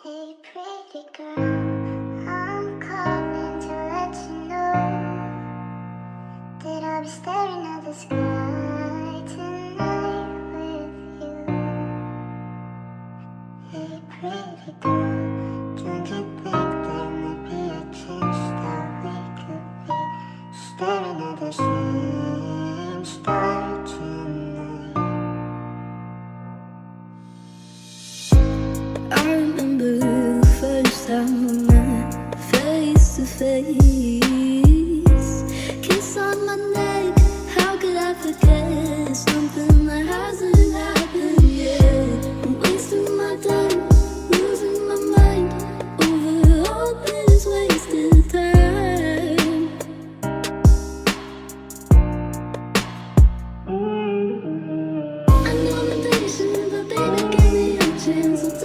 Hey pretty girl, I'm calling to let you know that I'll be staring at the sky tonight with you. Hey pretty girl, don't you think there might be a chance that we could be staring at the same sky tonight? I remember the first time we met face to face. Kiss on my neck, how could I forget something that hasn't happened yet? I'm wasting my time, losing my mind over all this wasted time. I know I'm impatient, but baby, give me a chance.